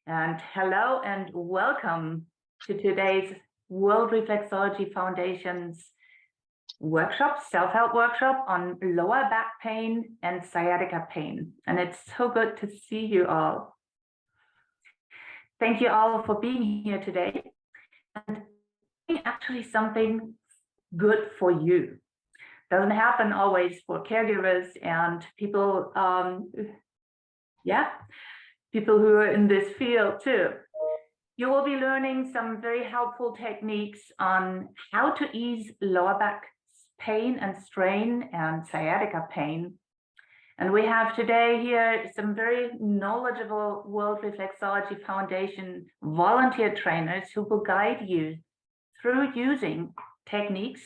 And hello and welcome to today's World Reflexology Foundation's workshop, self-help workshop on lower back pain and sciatica pain. And it's so good to see you all. Thank you all for being here today and doing actually something good for you. Doesn't happen always for caregivers and people, people who are in this field too. You will be learning some very helpful techniques on how to ease lower back pain and strain and sciatica pain. And we have today here some very knowledgeable World Reflexology Foundation volunteer trainers who will guide you through using techniques,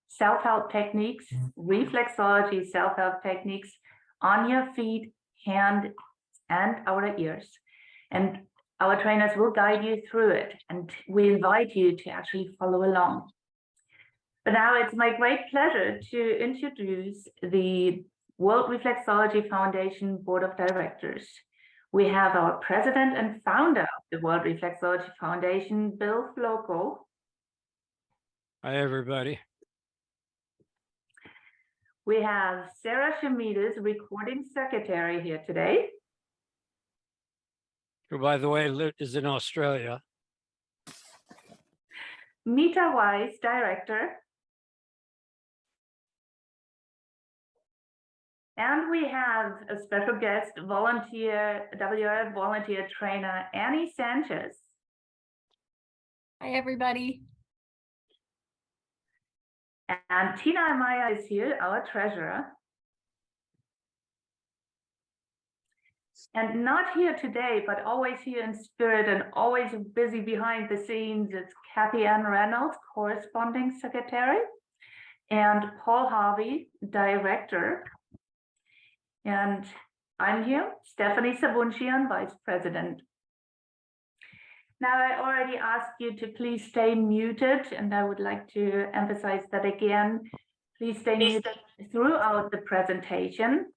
self-help techniques, reflexology self-help techniques on your feet, hand, and outer ears. And our trainers will guide you through it, and we invite you to actually follow along. But now it's my great pleasure to introduce the World Reflexology Foundation Board of Directors. We have our president and founder of the World Reflexology Foundation, Bill Floco. Hi, everybody. We have Sarah Shamidas, recording secretary, here today. Who, by the way, is in Australia. Mita Weiss, director. And we have a special guest, volunteer, WRF volunteer trainer, Annie Sanchez. Hi, everybody. And Tina Amaya is here, our treasurer. And not here today, but always here in spirit and always busy behind the scenes, it's Kathy Ann Reynolds, corresponding secretary, and Paul Harvey, director. And I'm here, Stephanie Sabunchian, vice president. Now, I already asked you to please stay muted, and I would like to emphasize that again. Please stay muted throughout the presentation.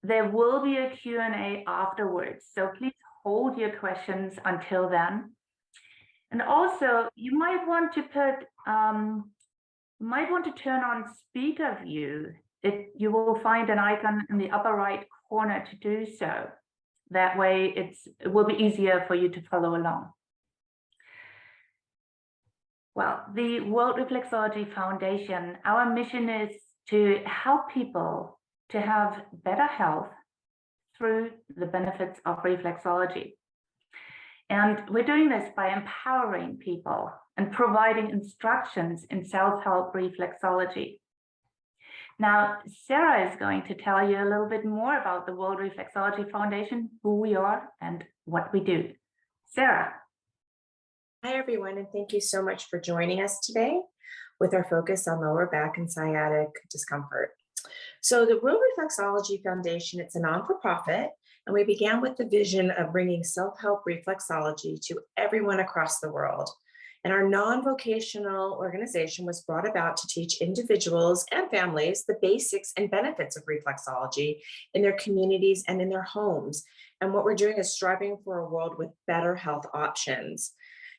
There will be a Q&A afterwards, so please hold your questions until then. And also, you might want to turn on speaker view. You will find an icon in the upper right corner to do so. That way, it will be easier for you to follow along. Well, the World Reflexology Foundation, our mission is to help people to have better health through the benefits of reflexology. And we're doing this by empowering people and providing instructions in self-help reflexology. Now, Sarah is going to tell you a little bit more about the World Reflexology Foundation, who we are, and what we do. Sarah. Hi, everyone, and thank you so much for joining us today with our focus on lower back and sciatic discomfort. So the World Reflexology Foundation, it's a non-for-profit, and we began with the vision of bringing self-help reflexology to everyone across the world. And our non-vocational organization was brought about to teach individuals and families the basics and benefits of reflexology in their communities and in their homes. And what we're doing is striving for a world with better health options.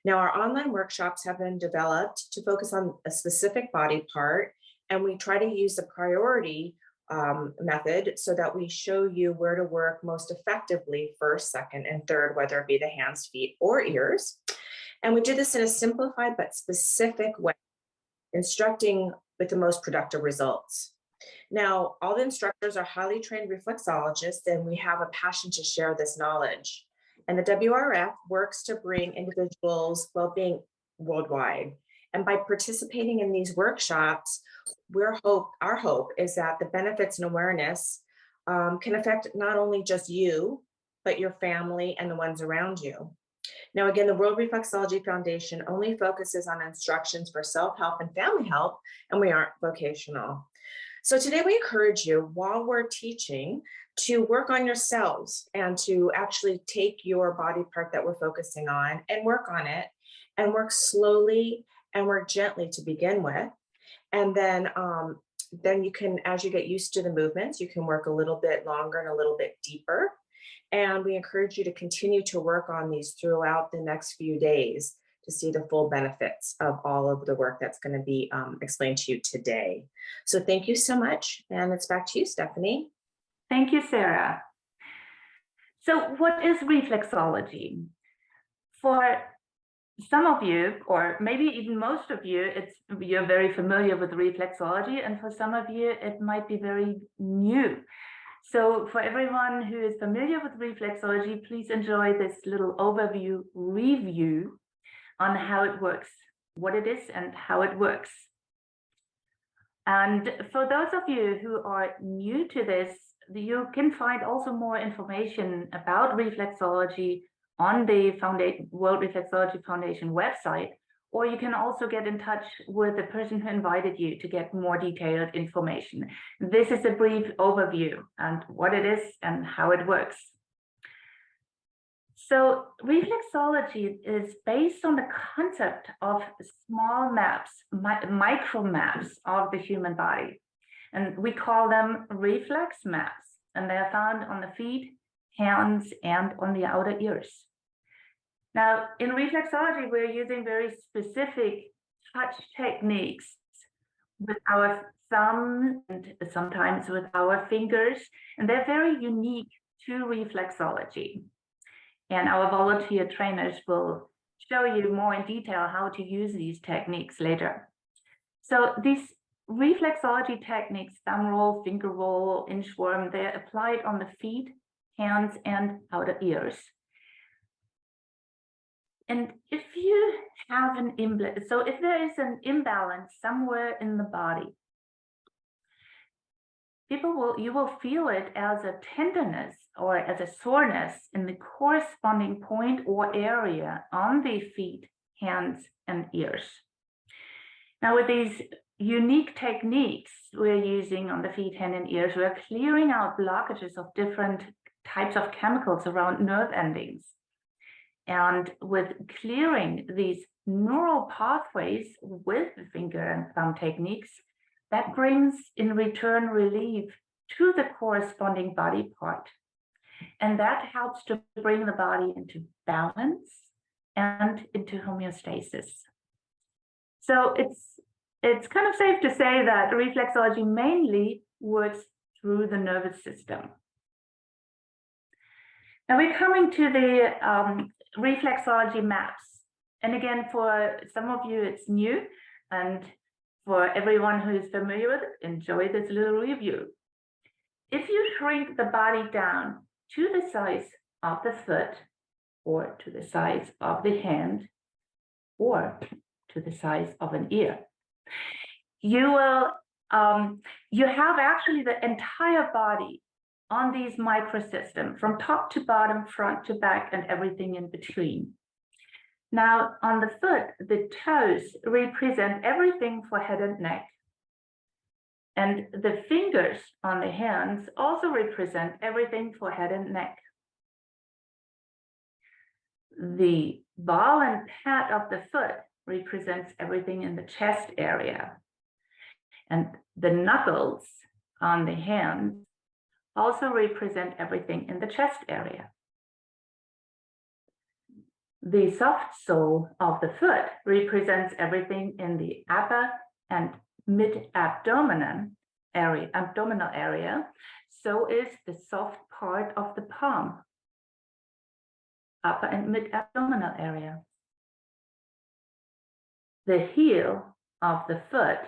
Now, our online workshops have been developed to focus on a specific body part, and we try to use the priority method so that we show you where to work most effectively first, second, and third, whether it be the hands, feet, or ears. And we do this in a simplified but specific way, instructing with the most productive results. Now, all the instructors are highly trained reflexologists, and we have a passion to share this knowledge. And the WRF works to bring individuals' well-being worldwide. And by participating in these workshops, our hope is that the benefits and awareness can affect not only just you, but your family and the ones around you. Now, again, the World Reflexology Foundation only focuses on instructions for self-help and family help, and we aren't vocational. So today we encourage you, while we're teaching, to work on yourselves and to actually take your body part that we're focusing on and work on it, and work slowly and work gently to begin with. And then you can, as you get used to the movements, you can work a little bit longer and a little bit deeper. And we encourage you to continue to work on these throughout the next few days to see the full benefits of all of the work that's going to be explained to you today. So thank you so much. And it's back to you, Stephanie. Thank you, Sarah. So what is reflexology? For some of you, or maybe even most of you, you're very familiar with reflexology, and for some of you, it might be very new. So for everyone who is familiar with reflexology, please enjoy this little overview review on how it works, what it is, and how it works. And for those of you who are new to this, you can find also more information about reflexology on the World Reflexology Foundation website, or you can also get in touch with the person who invited you to get more detailed information. This is a brief overview and what it is and how it works. So reflexology is based on the concept of small maps, micro maps of the human body. And we call them reflex maps, and they are found on the feet, hands, and on the outer ears. Now, in reflexology, we're using very specific touch techniques with our thumb and sometimes with our fingers, and they're very unique to reflexology. And our volunteer trainers will show you more in detail how to use these techniques later. So these reflexology techniques, thumb roll, finger roll, inchworm, they're applied on the feet, hands, and outer ears. And if you have if there is an imbalance somewhere in the body, you will feel it as a tenderness or as a soreness in the corresponding point or area on the feet, hands, and ears. Now, with these unique techniques we're using on the feet, hand, and ears, we're clearing out blockages of different types of chemicals around nerve endings. And with clearing these neural pathways with the finger and thumb techniques, that brings in return relief to the corresponding body part. And that helps to bring the body into balance and into homeostasis. So it's kind of safe to say that reflexology mainly works through the nervous system. Now we're coming to the reflexology maps. And again, for some of you, it's new. And for everyone who is familiar with it, enjoy this little review. If you shrink the body down to the size of the foot, or to the size of the hand, or to the size of an ear, you will you have actually the entire body on these microsystems, from top to bottom, front to back, and everything in between. Now, on the foot, the toes represent everything for head and neck. And the fingers on the hands also represent everything for head and neck. The ball and pad of the foot represents everything in the chest area. And the knuckles on the hands also represent everything in the chest area. The soft sole of the foot represents everything in the upper and mid-abdominal area. So is the soft part of the palm, upper and mid-abdominal area. The heel of the foot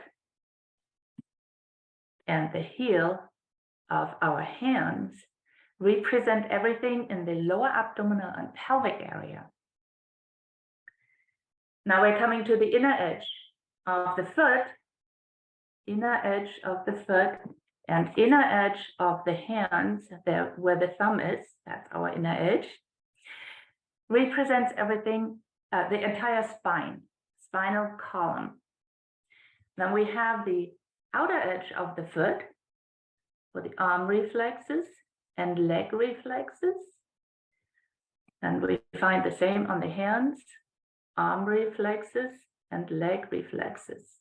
and the heel of our hands represent everything in the lower abdominal and pelvic area. Now we're coming to the inner edge of the foot, and inner edge of the hands, there where the thumb is, that's our inner edge, represents everything, the entire spinal column. Then we have the outer edge of the foot for the arm reflexes and leg reflexes. And we find the same on the hands, arm reflexes and leg reflexes.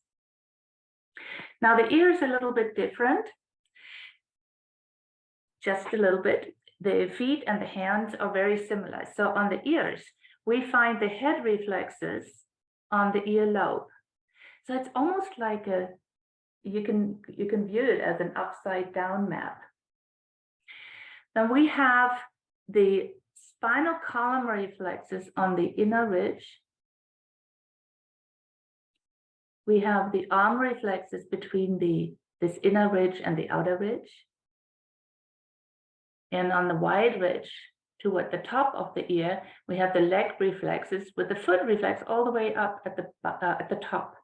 Now the ear is a little bit different, just a little bit. the feet and the hands are very similar. So on the ears, we find the head reflexes on the earlobe. So it's almost like you can view it as an upside down map. Then we have the spinal column reflexes on the inner ridge. We have the arm reflexes between this inner ridge and the outer ridge. And on the wide ridge toward the top of the ear, we have the leg reflexes with the foot reflex all the way up at the top.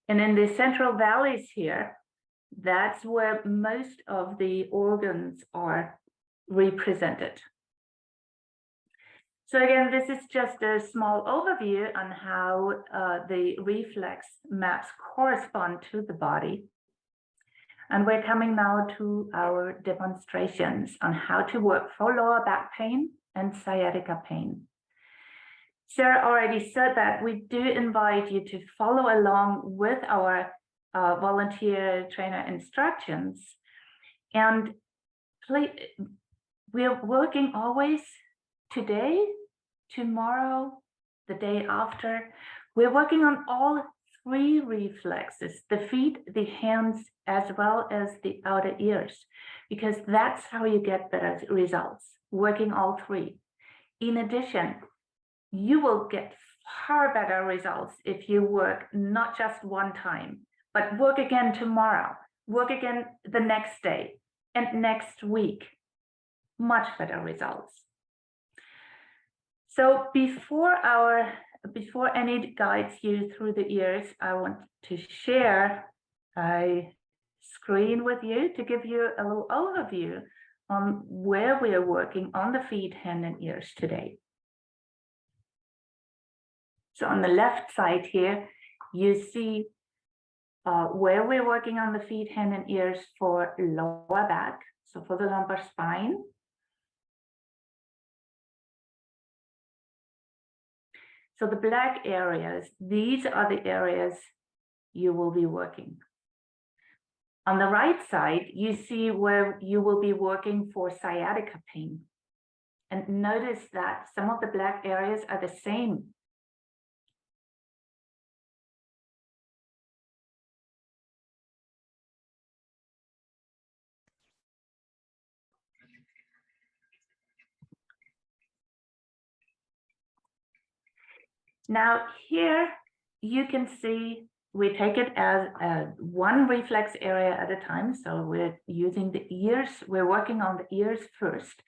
And in the central valleys here, that's where most of the organs are represented. So again, this is just a small overview on how the reflex maps correspond to the body. And we're coming now to our demonstrations on how to work for lower back pain and sciatica pain. Sarah already said that we do invite you to follow along with our volunteer trainer instructions. And we're working always today, tomorrow, the day after. We're working on all three reflexes, the feet, the hands, as well as the outer ears, because that's how you get better results, working all three. In addition, you will get far better results if you work not just one time, but work again tomorrow, work again the next day, and next week. Much better results. So before any guides you through the ears, I want to share a screen with you to give you a little overview on where we are working on the feet, hand, and ears today. So on the left side here, you see where we're working on the feet, hand, and ears for lower back, so for the lumbar spine. So the black areas, these are the areas you will be working. On the right side, you see where you will be working for sciatica pain. And notice that some of the black areas are the same. Now here you can see we take it as one reflex area at a time. So we're using the ears, we're working on the ears first.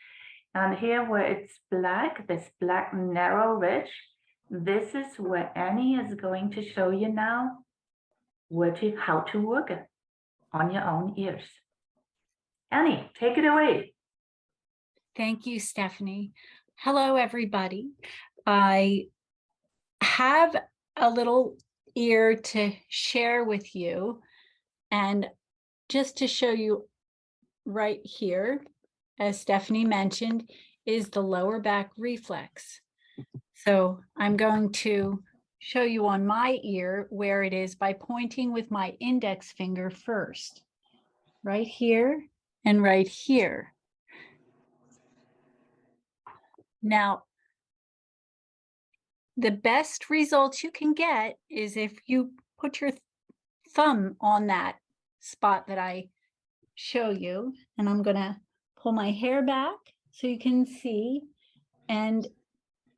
And here where it's black, this black narrow ridge, this is where Annie is going to show you now how to work it on your own ears. Annie, take it away. Thank you, Stephanie. Hello, everybody. I have a little ear to share with you, and just to show you right here, as Stephanie mentioned, is the lower back reflex. So I'm going to show you on my ear where it is by pointing with my index finger first, right here and right here. Now, the best results you can get is if you put your thumb on that spot that I show you, and I'm gonna pull my hair back so you can see, and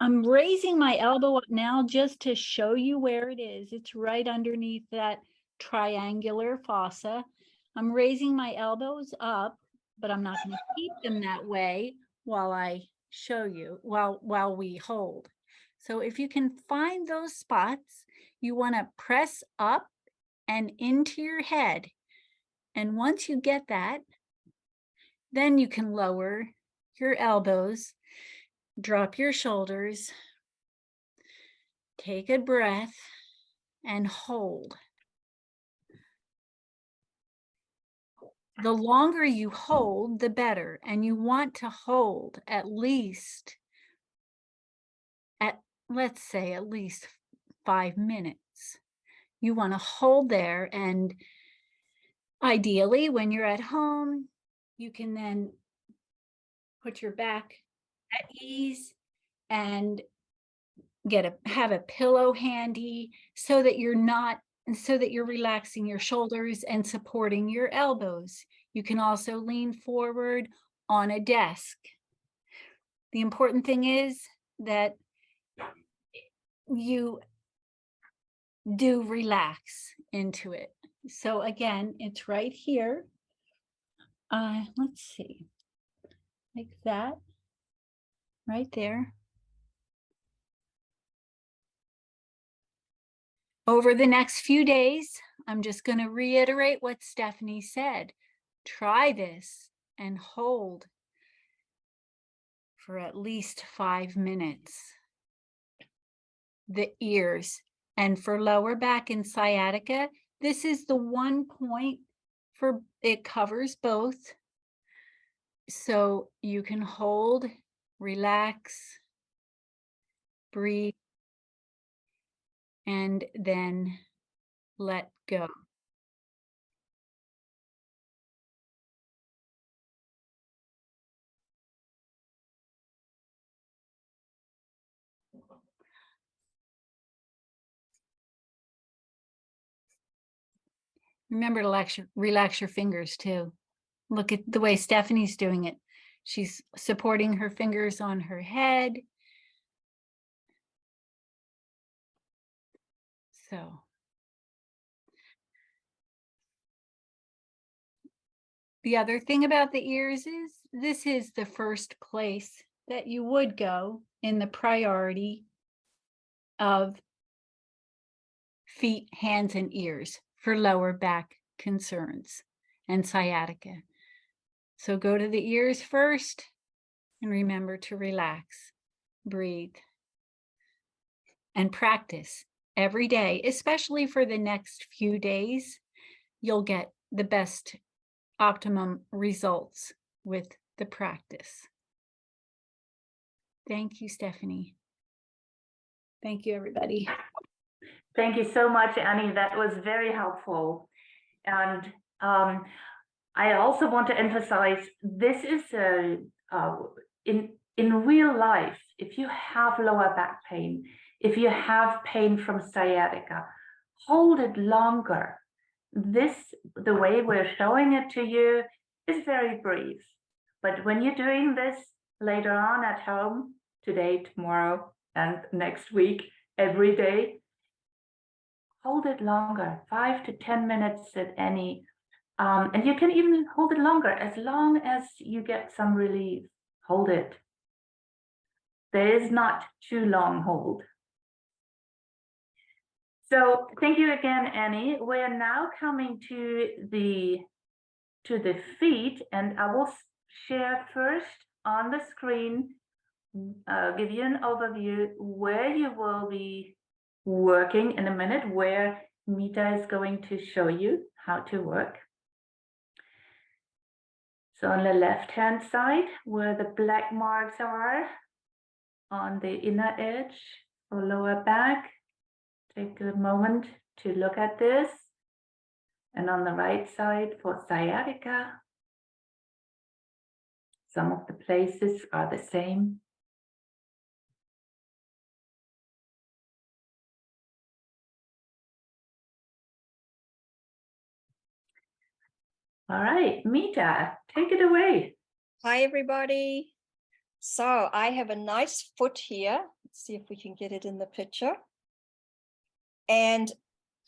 I'm raising my elbow up now just to show you where it is. It's right underneath that triangular fossa. I'm raising my elbows up, but I'm not going to keep them that way while I show you, while we hold. So if you can find those spots, you want to press up and into your head. And once you get that, then you can lower your elbows, drop your shoulders, take a breath, and hold. The longer you hold, the better. And you want to hold at least, let's say at least 5 minutes. You want to hold there, and ideally when you're at home, you can then put your back at ease and have a pillow handy so that you're relaxing your shoulders and supporting your elbows. You can also lean forward on a desk. The important thing is that you do relax into it. So again, it's right here. Let's see, like that, right there. Over the next few days, I'm just going to reiterate what Stephanie said. Try this and hold for at least 5 minutes. The ears. And for lower back and sciatica, this is the one point for it covers both. So you can hold, relax, breathe, and then let go. Remember to relax your fingers too. Look at the way Stephanie's doing it. She's supporting her fingers on her head. So. The other thing about the ears is this is the first place that you would go in the priority of feet, hands, and ears for lower back concerns and sciatica. So go to the ears first and remember to relax, breathe, and practice every day, especially for the next few days. You'll get the best optimum results with the practice. Thank you, Stephanie. Thank you, everybody. Thank you so much, Annie. That was very helpful. And I also want to emphasize this is in real life. If you have lower back pain, if you have pain from sciatica, hold it longer. The way we're showing it to you is very brief. But when you're doing this later on at home, today, tomorrow, and next week, every day, hold it longer, 5 to 10 minutes at any. And you can even hold it longer, as long as you get some relief. Hold it. There is not too long hold. So thank you again, Annie. We're now coming to the feet, and I will share first on the screen, give you an overview where you will be working in a minute, where Mita is going to show you how to work. So on the left-hand side, where the black marks are on the inner edge or lower back, take a moment to look at this. And on the right side for sciatica, some of the places are the same. All right, Mita, take it away. Hi, everybody. So I have a nice foot here. Let's see if we can get it in the picture. And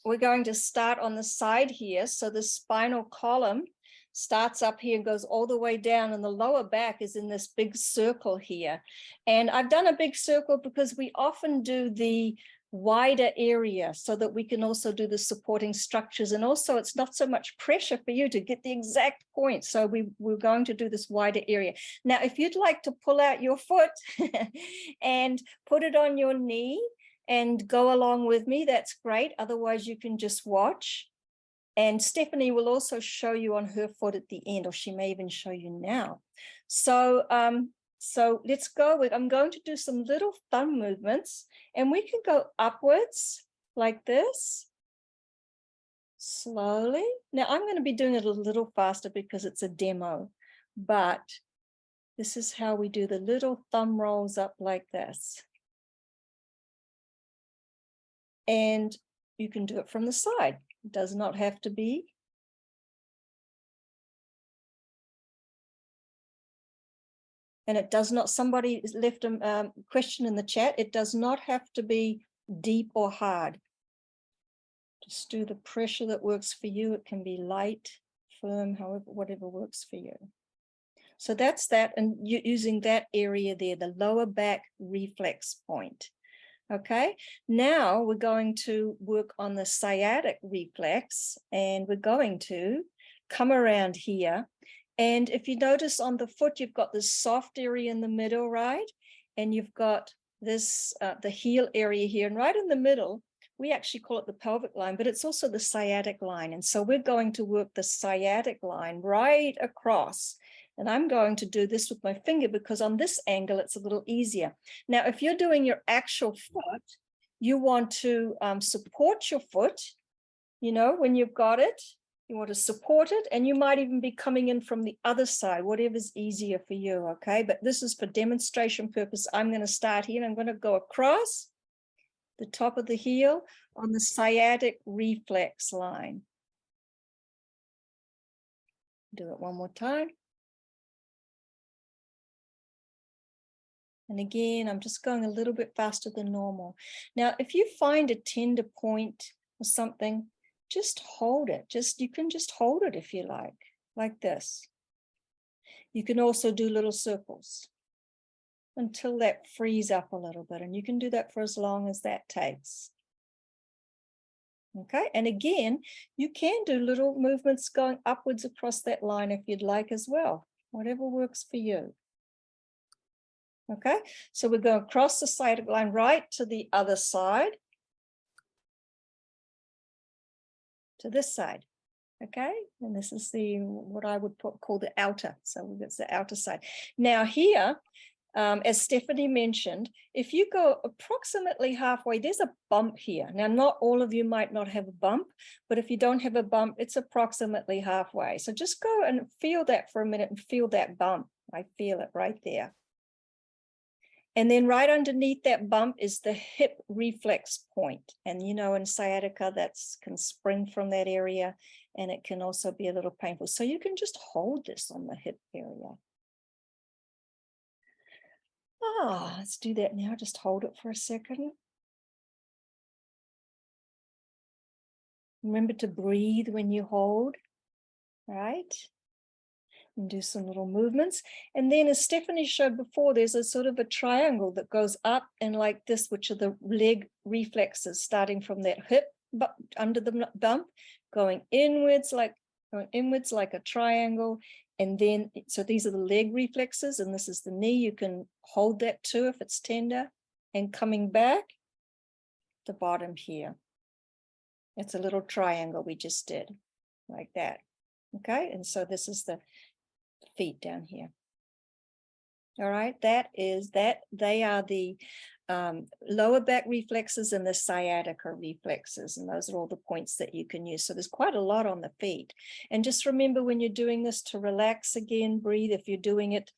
we're going to start on the side here. So the spinal column starts up here and goes all the way down, and the lower back is in this big circle here. And I've done a big circle because we often do the wider area so that we can also do the supporting structures, and also it's not so much pressure for you to get the exact point. So we're going to do this wider area. Now, if you'd like to pull out your foot and put it on your knee and go along with me, that's great. Otherwise, you can just watch. And Stephanie will also show you on her foot at the end, or she may even show you now. So let's go with, I'm going to do some little thumb movements, and we can go upwards like this, slowly. Now I'm going to be doing it a little faster because it's a demo, but This is how we do the little thumb rolls up like this. And you can do it from the side. It does not have to be. And it does not, somebody left a question in the chat, it does not have to be deep or hard. Just do the pressure that works for you. It can be light, firm, however, whatever works for you. So that's that, and you're using that area there, the lower back reflex point. Okay, now we're going to work on the sciatic reflex, and we're going to come around here. And if you notice on the foot, you've got this soft area in the middle, right? And you've got this, the heel area here, and right in the middle, we actually call it the pelvic line, but it's also the sciatic line. And so we're going to work the sciatic line right across. And I'm going to do this with my finger because on this angle, it's a little easier. Now, if you're doing your actual foot, you want to support your foot, you know, when you've got it, you want to support it, and you might even be coming in from the other side, whatever's easier for you, okay? But this is for demonstration purpose. I'm going to start here, and I'm going to go across the top of the heel on the sciatic reflex line. Do it one more time. And again, I'm just going a little bit faster than normal. Now, if you find a tender point or something, just hold it. You can just hold it if you like this. You can also do little circles until that frees up a little bit. And you can do that for as long as that takes. Okay, and again, you can do little movements going upwards across that line if you'd like as well, whatever works for you. Okay, so we're going across the sciatic line right to the other side, to this side. Okay, and this is the what I would call the outer. So that's the outer side. Now here, as Stephanie mentioned, if you go approximately halfway, there's a bump here. Now, not all of you might not have a bump, but if you don't have a bump, it's approximately halfway. So just go and feel that for a minute and feel that bump. I feel it right there. And then right underneath that bump is the hip reflex point. And you know, in sciatica, that can spring from that area, and it can also be a little painful. So you can just hold this on the hip area. Let's do that now. Just hold it for a second. Remember to breathe when you hold, right? And do some little movements. And then as Stephanie showed before, there's a sort of a triangle that goes up and like this, which are the leg reflexes, starting from that hip, but under the bump, going inwards like a triangle. And then, so these are the leg reflexes, and this is the knee. You can hold that too if it's tender. And coming back, the bottom here. It's a little triangle we just did, like that. Okay, and so this is the feet down here. All right, they are the lower back reflexes and the sciatica reflexes, and those are all the points that you can use. So there's quite a lot on the feet. And just remember when you're doing this to relax again, breathe. If you're doing it,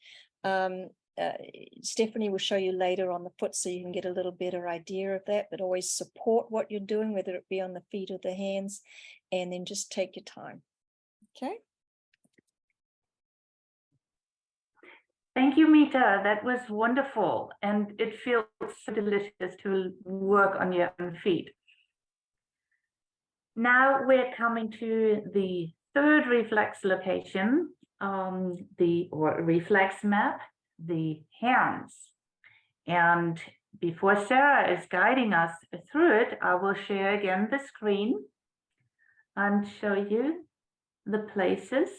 Stephanie will show you later on the foot so you can get a little better idea of that, but always support what you're doing, whether it be on the feet or the hands, and then just take your time. Okay. Thank you, Mita. That was wonderful. And it feels so delicious to work on your own feet. Now we're coming to the third reflex location, or reflex map, the hands. And before Sarah is guiding us through it, I will share again the screen and show you the places.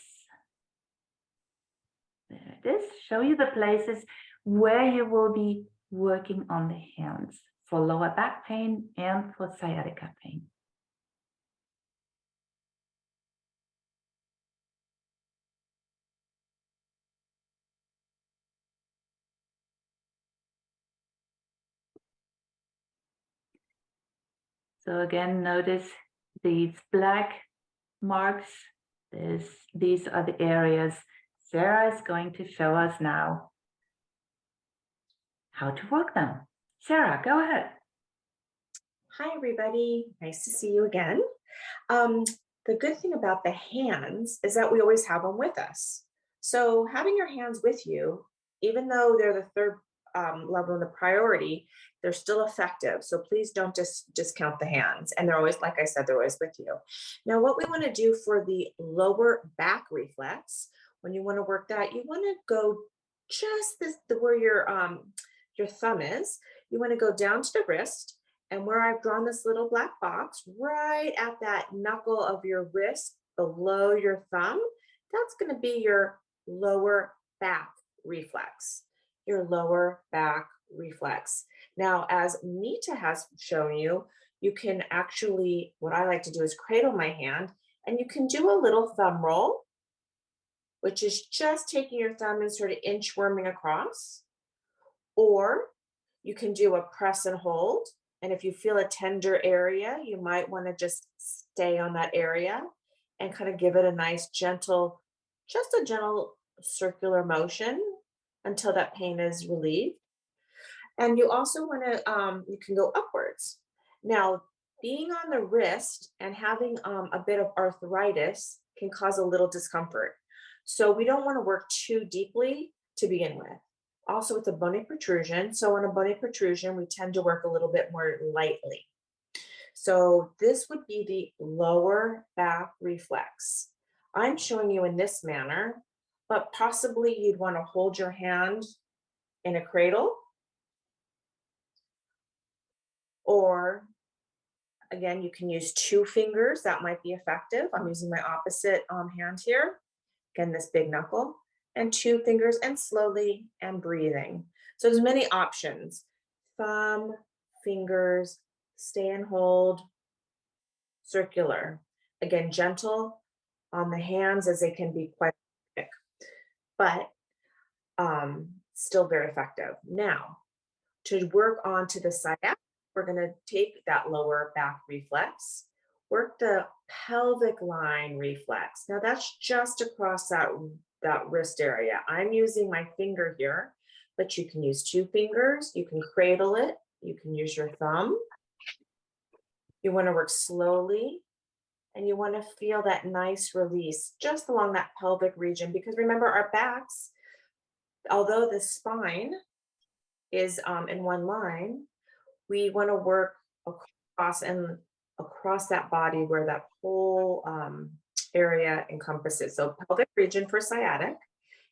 There it is. Show you the places where you will be working on the hands for lower back pain and for sciatica pain. So again, notice these black marks. These are the areas Sarah is going to show us now how to work them. Sarah, go ahead. Hi, everybody. Nice to see you again. The good thing about the hands is that we always have them with us. So having your hands with you, even though they're the third level in the priority, they're still effective. So please don't discount the hands. And they're always, like I said, they're always with you. Now, what we want to do for the lower back reflex, when you want to work that, you want to go just where your thumb is. You want to go down to the wrist. And where I've drawn this little black box, right at that knuckle of your wrist below your thumb, that's going to be your lower back reflex. Your lower back reflex. Now, as Nita has shown you, you can actually, what I like to do is cradle my hand, and you can do a little thumb roll, which is just taking your thumb and sort of inchworming across. Or you can do a press and hold. And if you feel a tender area, you might want to just stay on that area and kind of give it a nice gentle, just a gentle circular motion until that pain is relieved. And you also want to, you can go upwards. Now, being on the wrist and having a bit of arthritis can cause a little discomfort. So we don't want to work too deeply to begin with. Also, it's a bony protrusion. So on a bony protrusion, we tend to work a little bit more lightly. So this would be the lower back reflex. I'm showing you in this manner, but possibly you'd want to hold your hand in a cradle. Or again, you can use 2 fingers. That might be effective. I'm using my opposite hand here. Again, this big knuckle. And 2 fingers, and slowly and breathing. So there's many options. Thumb, fingers, stay and hold, circular. Again, gentle on the hands as they can be quite thick, but still very effective. Now, to work onto the sciatica, we're going to take that lower back reflex, work the pelvic line reflex. Now that's just across that wrist area. I'm using my finger here, but you can use 2 fingers. You can cradle it. You can use your thumb. You want to work slowly, and you want to feel that nice release just along that pelvic region, because remember, our backs, although the spine is in one line, we want to work across that body where that whole area encompasses. So pelvic region for sciatic,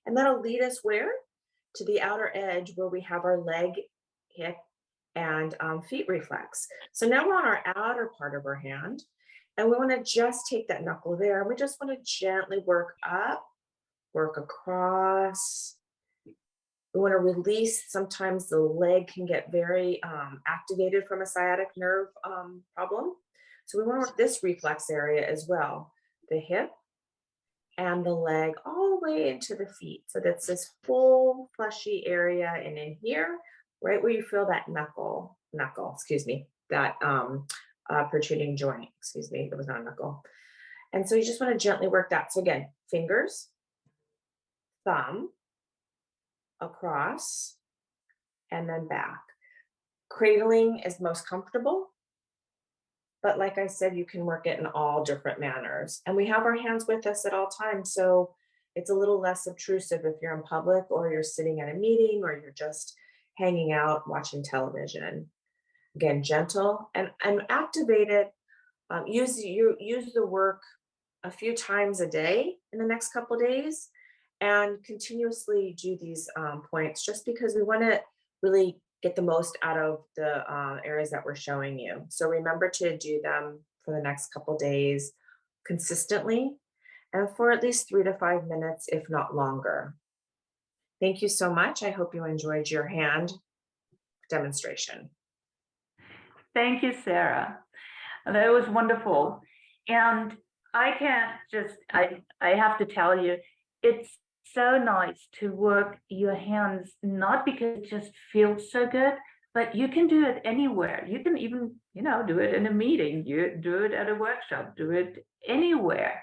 and that'll lead us where? To the outer edge where we have our leg, hip, and feet reflex. So now we're on our outer part of our hand, and we want to just take that knuckle there, and we just want to gently work up, work across. We want to release. Sometimes the leg can get very activated from a sciatic nerve problem. So we want to work this reflex area as well. The hip and the leg all the way into the feet. So that's this full fleshy area, and in here, right where you feel that knuckle, that protruding joint, it was not a knuckle. And so you just want to gently work that. So again, fingers, thumb, across, and then back. Cradling is most comfortable. But like I said, you can work it in all different manners. And we have our hands with us at all times. So it's a little less obtrusive if you're in public, or you're sitting at a meeting, or you're just hanging out watching television. Again, gentle and activated. Use the work a few times a day in the next couple of days, and continuously do these points, just because we want to really get the most out of the areas that we're showing you. So remember to do them for the next couple days consistently, and for at least 3 to 5 minutes, if not longer. Thank you so much. I hope you enjoyed your hand demonstration. Thank you, Sarah. That was wonderful. And I have to tell you, it's so nice to work your hands, not because it just feels so good, but you can do it anywhere. You can even, do it in a meeting, you do it at a workshop, do it anywhere.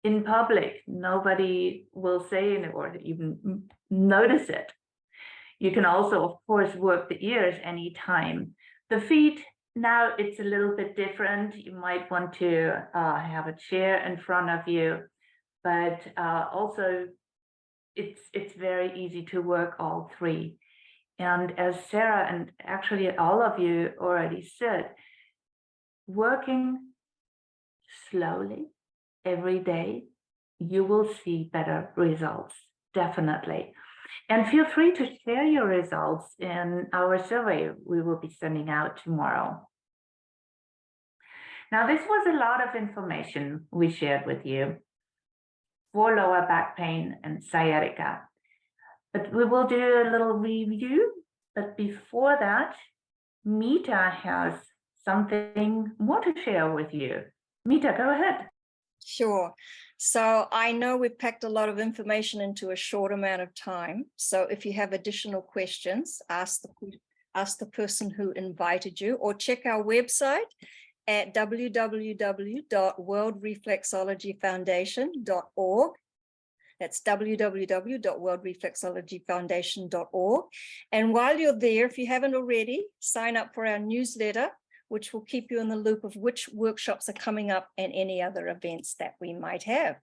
in public. Nobody will say it or even notice it. You can also, of course, work the ears anytime. The feet, now it's a little bit different. You might want to have a chair in front of you, but also it's very easy to work all three. And as Sarah and actually all of you already said, working slowly every day, you will see better results, definitely. And feel free to share your results in our survey we will be sending out tomorrow. Now, this was a lot of information we shared with you for lower back pain and sciatica. But we will do a little review. But before that, Mita has something more to share with you. Mita, go ahead. Sure. So I know we've packed a lot of information into a short amount of time. So if you have additional questions, ask the person who invited you, or check our website at www.worldreflexologyfoundation.org. That's www.worldreflexologyfoundation.org. And while you're there, if you haven't already, sign up for our newsletter, which will keep you in the loop of which workshops are coming up and any other events that we might have.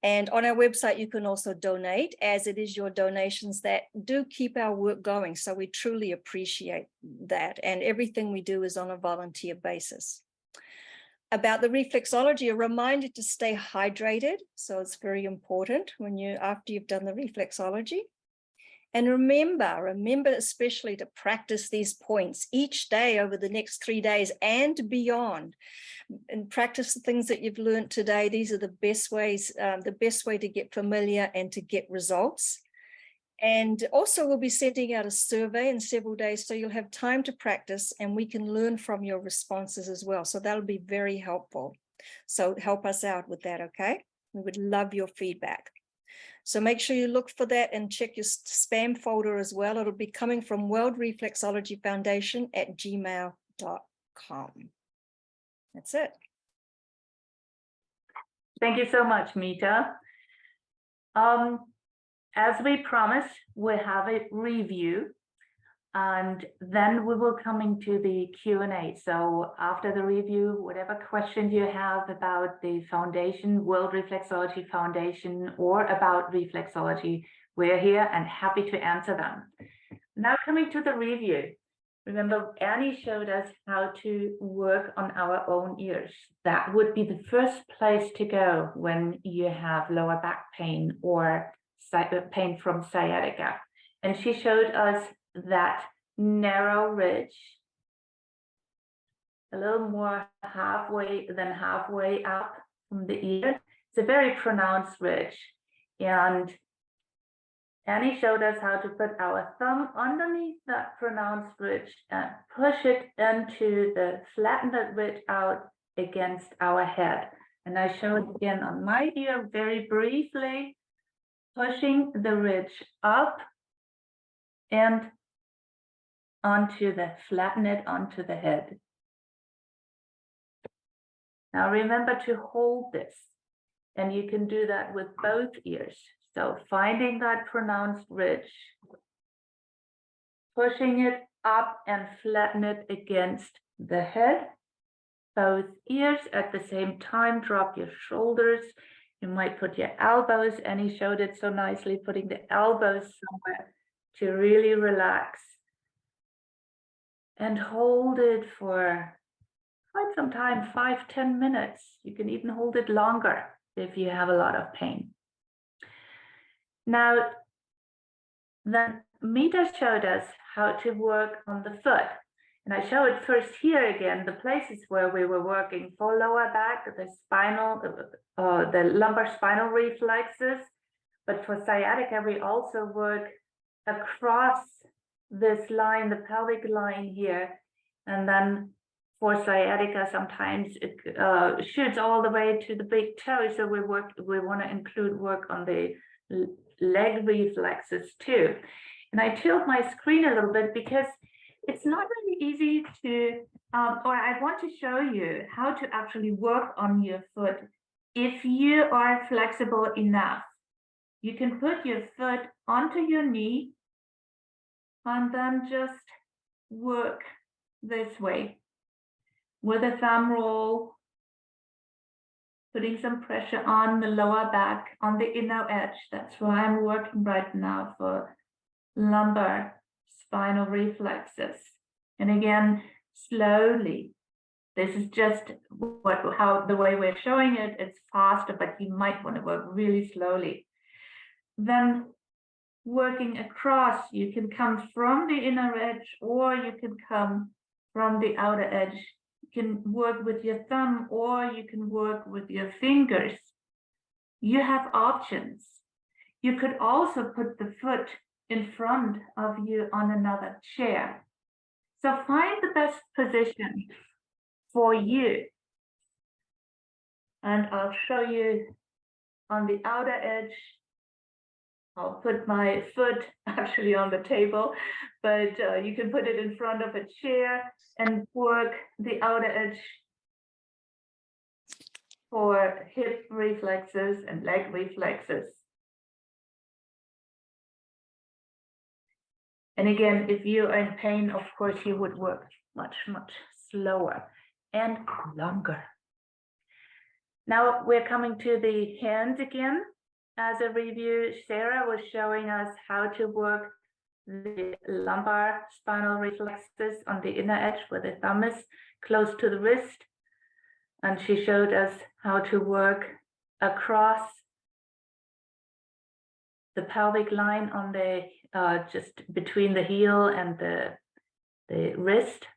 And on our website, you can also donate, as it is your donations that do keep our work going. So we truly appreciate that. And everything we do is on a volunteer basis. About the reflexology, a reminder to stay hydrated. So it's very important after you've done the reflexology. And remember especially to practice these points each day over the next 3 days and beyond. And practice the things that you've learned today. These are the best ways, the best way to get familiar and to get results. And also we'll be sending out a survey in several days, so you'll have time to practice and we can learn from your responses as well. So that'll be very helpful. So help us out with that, okay? We would love your feedback. So make sure you look for that and check your spam folder as well. It'll be coming from World Reflexology Foundation at gmail.com. That's it. Thank you so much, Mita. As we promised, we'll have a review and then we will come into the Q&A. So after the review, whatever questions you have about the foundation, World Reflexology Foundation, or about reflexology, we're here and happy to answer them. Now coming to the review. Remember, Annie showed us how to work on our own ears. That would be the first place to go when you have lower back pain or pain from sciatica. And she showed us that narrow ridge, a little more halfway up from the ear. It's a very pronounced ridge. And Annie showed us how to put our thumb underneath that pronounced ridge and push it into the flattened ridge out against our head. And I show it again on my ear very briefly, pushing the ridge up and flatten it onto the head. Now remember to hold this, and you can do that with both ears. So finding that pronounced ridge, pushing it up and flatten it against the head, both ears at the same time. Drop your shoulders. You might put your elbows, Annie showed it so nicely, putting the elbows somewhere to really relax. And hold it for quite some time, 5-10 minutes. You can even hold it longer if you have a lot of pain. Now, then Mita showed us how to work on the foot. And I show it first here again, the places where we were working for lower back, the lumbar spinal reflexes. But for sciatica, we also work across this line, the pelvic line here. And then for sciatica, sometimes it shoots all the way to the big toe. So we want to include work on the leg reflexes too. And I tilt my screen a little bit because it's not really easy to, or I want to show you how to actually work on your foot if you are flexible enough, you can put your foot onto your knee and then just work this way with a thumb roll, putting some pressure on the lower back, on the inner edge. That's why I'm working right now for lumbar spinal reflexes. And again, slowly. This is just how the way we're showing it. It's faster, but you might want to work really slowly. Then working across, you can come from the inner edge or you can come from the outer edge. You can work with your thumb or you can work with your fingers. You have options. You could also put the foot in front of you on another chair. So find the best position for you. And I'll show you on the outer edge. I'll put my foot actually on the table, but you can put it in front of a chair and work the outer edge for hip reflexes and leg reflexes. And again, if you are in pain, of course, you would work much, much slower and longer. Now we're coming to the hands again. As a review, Sarah was showing us how to work the lumbar spinal reflexes on the inner edge where the thumb is close to the wrist. And she showed us how to work across the pelvic line on the just between the heel and the wrist,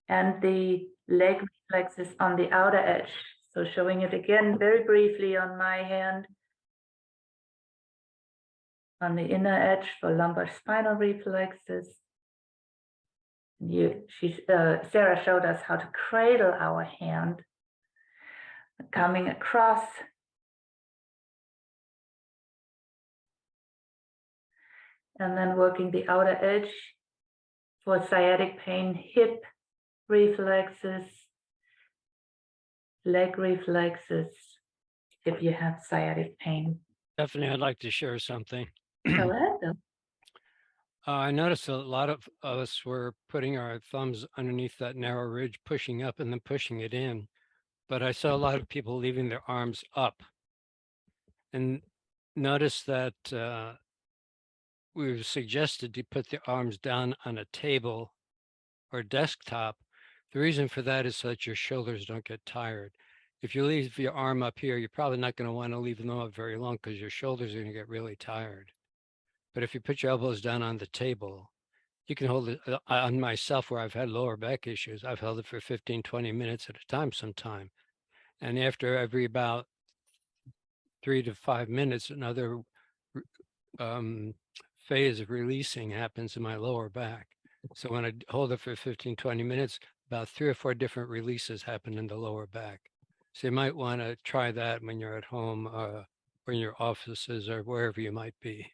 and the leg reflexes on the outer edge. So showing it again very briefly on my hand. On the inner edge for lumbar spinal reflexes. Sarah showed us how to cradle our hand, coming across. And then working the outer edge for sciatic pain, hip reflexes, leg reflexes, if you have sciatic pain. Definitely, I'd like to share something. Go ahead, though. I noticed a lot of us were putting our thumbs underneath that narrow ridge, pushing up and then pushing it in. But I saw a lot of people leaving their arms up. And notice that we were suggested to put the arms down on a table or desktop. The reason for that is so that your shoulders don't get tired. If you leave your arm up here, you're probably not going to want to leave them up very long because your shoulders are going to get really tired. But if you put your elbows down on the table, you can hold it. On myself, where I've had lower back issues, I've held it for 15, 20 minutes at a time sometime. And after every about 3 to 5 minutes, another phase of releasing happens in my lower back. So when I hold it for 15, 20 minutes, about 3 or 4 different releases happen in the lower back. So you might want to try that when you're at home or in your offices or wherever you might be.